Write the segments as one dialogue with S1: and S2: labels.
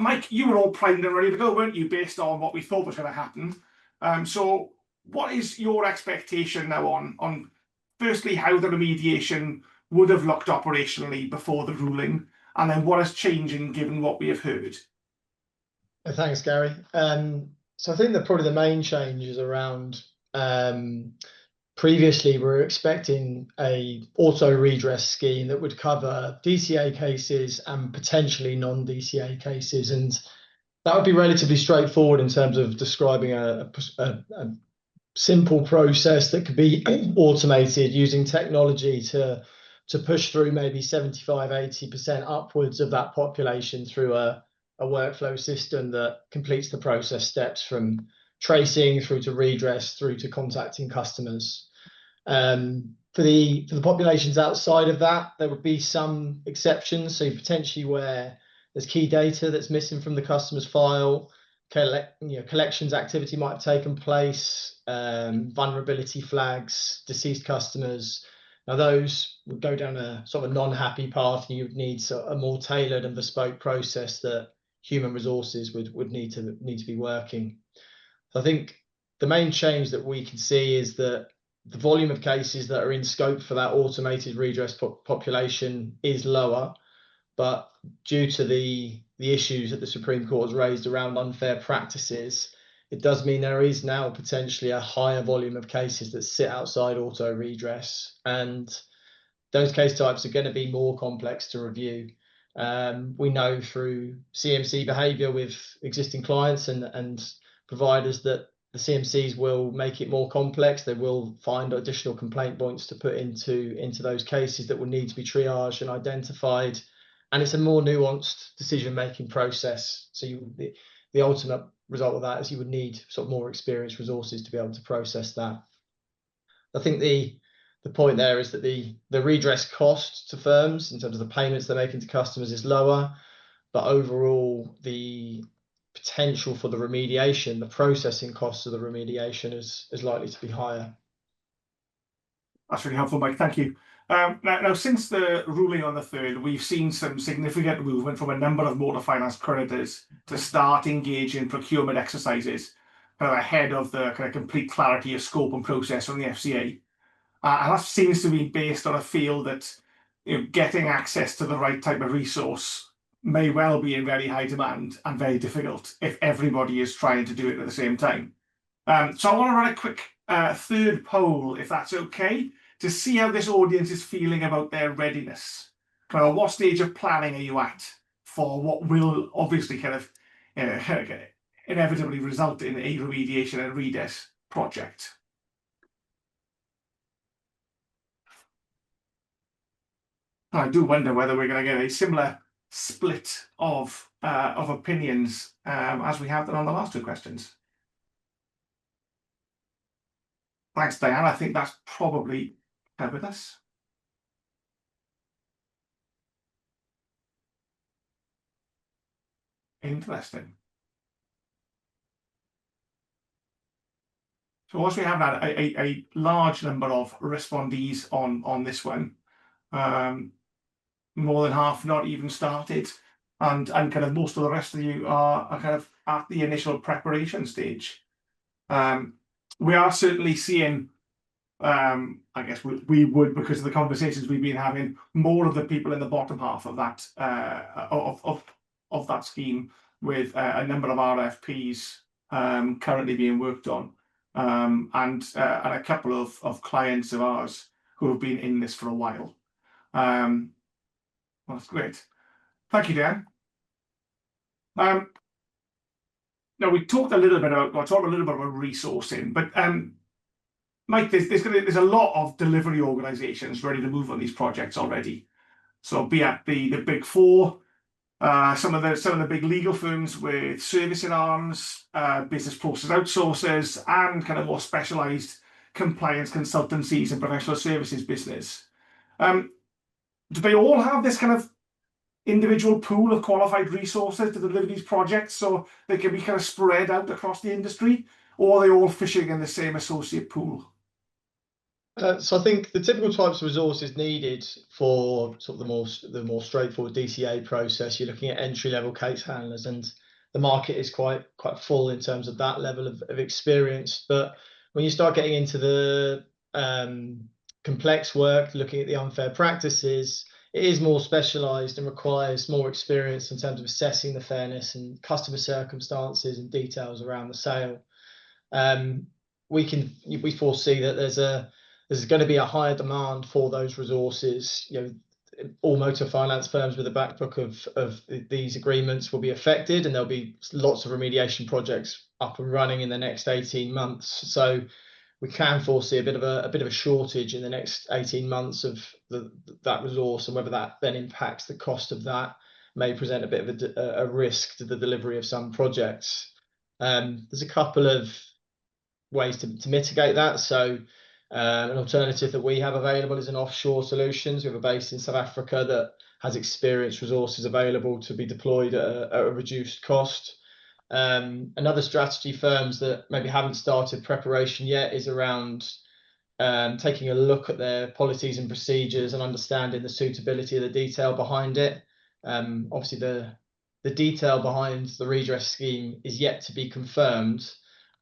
S1: Mike, you were all primed and ready to go, weren't you, based on what we thought was going to happen? So what is your expectation now on firstly, how the remediation would have looked operationally before the ruling, and then what is changing given what we have heard?
S2: Thanks, Gary. So I think that probably the main change is around previously we were expecting a auto redress scheme that would cover DCA cases and potentially non-DCA cases, and that would be relatively straightforward in terms of describing a simple process that could be automated using technology to push through maybe 75–80% upwards of that population through a workflow system that completes the process steps from tracing through to redress through to contacting customers. For the populations outside of that, there would be some exceptions. So potentially where there's key data that's missing from the customer's file, collections activity might have taken place, vulnerability flags, deceased customers. Now those would go down a sort of a non-happy path, and you would need a more tailored and bespoke process that human resources would need to be working. So I think the main change that we can see is that the volume of cases that are in scope for that automated redress population is lower, but due to the issues that the Supreme Court has raised around unfair practices, it does mean there is now potentially a higher volume of cases that sit outside auto redress, and those case types are going to be more complex to review. We know through CMC behaviour with existing clients and providers that the CMCs will make it more complex. They will find additional complaint points to put into those cases that will need to be triaged and identified. And it's a more nuanced decision-making process. So the ultimate result of that is you would need sort of more experienced resources to be able to process that. I think the point there is that the redress cost to firms in terms of the payments they're making to customers is lower, but overall the potential for the remediation, the processing costs of the remediation is likely to be higher.
S1: That's really helpful, Mike. Thank you. Now, since the ruling on the 3rd, we've seen some significant movement from a number of motor finance creditors to start engaging in procurement exercises ahead of the kind of complete clarity of scope and process from the FCA. And that seems to be based on a feel that getting access to the right type of resource may well be in very high demand and very difficult if everybody is trying to do it at the same time. So I want to run a quick third poll, if that's okay, to see how this audience is feeling about their readiness. What stage of planning are you at for what will obviously kind of inevitably result in a remediation and redress project? I do wonder whether we're going to get a similar split of opinions as we have done on the last two questions. Thanks, Diane. I think that's probably covered us. Interesting. So once we have had a large number of respondees on this one, more than half not even started, and kind of most of the rest of you are kind of at the initial preparation stage. We are certainly seeing, I guess we would, because of the conversations we've been having, more of the people in the bottom half of that of that scheme, with a number of RFPs currently being worked on, and a couple of clients of ours who have been in this for a while. Well, that's great. Thank you, Dan. Now we talked a little bit about resourcing, but Mike, there's a lot of delivery organisations ready to move on these projects already. So be at the big four, some of the big legal firms with servicing arms, business process outsourcers, and kind of more specialised compliance consultancies and professional services business. Do they all have this kind of individual pool of qualified resources to deliver these projects, so they can be kind of spread out across the industry, or are they all fishing in the same associate pool?
S2: So I think the typical types of resources needed for sort of the more straightforward DCA process, you're looking at entry level case handlers, and the market is quite full in terms of that level of experience. But when you start getting into the complex work, looking at the unfair practices, it is more specialized and requires more experience in terms of assessing the fairness and customer circumstances and details around the sale. Um, we foresee that there's going to be a higher demand for those resources. All motor finance firms with a back book of these agreements will be affected, and there'll be lots of remediation projects up and running in the next 18 months. So we can foresee a bit of a shortage in the next 18 months of that resource, and whether that then impacts the cost of that may present a bit of a risk to the delivery of some projects. There's a couple of ways to mitigate that. So an alternative that we have available is an offshore solutions. We have a base in South Africa that has experienced resources available to be deployed at a reduced cost. Another strategy, firms that maybe haven't started preparation yet, is around taking a look at their policies and procedures and understanding the suitability of the detail behind it. Obviously, the detail behind the redress scheme is yet to be confirmed,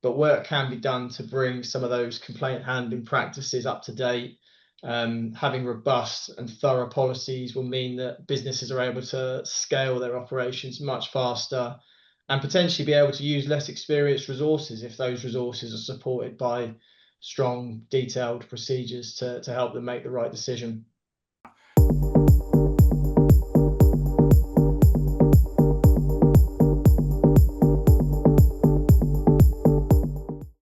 S2: but work can be done to bring some of those complaint handling practices up to date. Having robust and thorough policies will mean that businesses are able to scale their operations much faster and potentially be able to use less experienced resources if those resources are supported by strong, detailed procedures to help them make the right decision.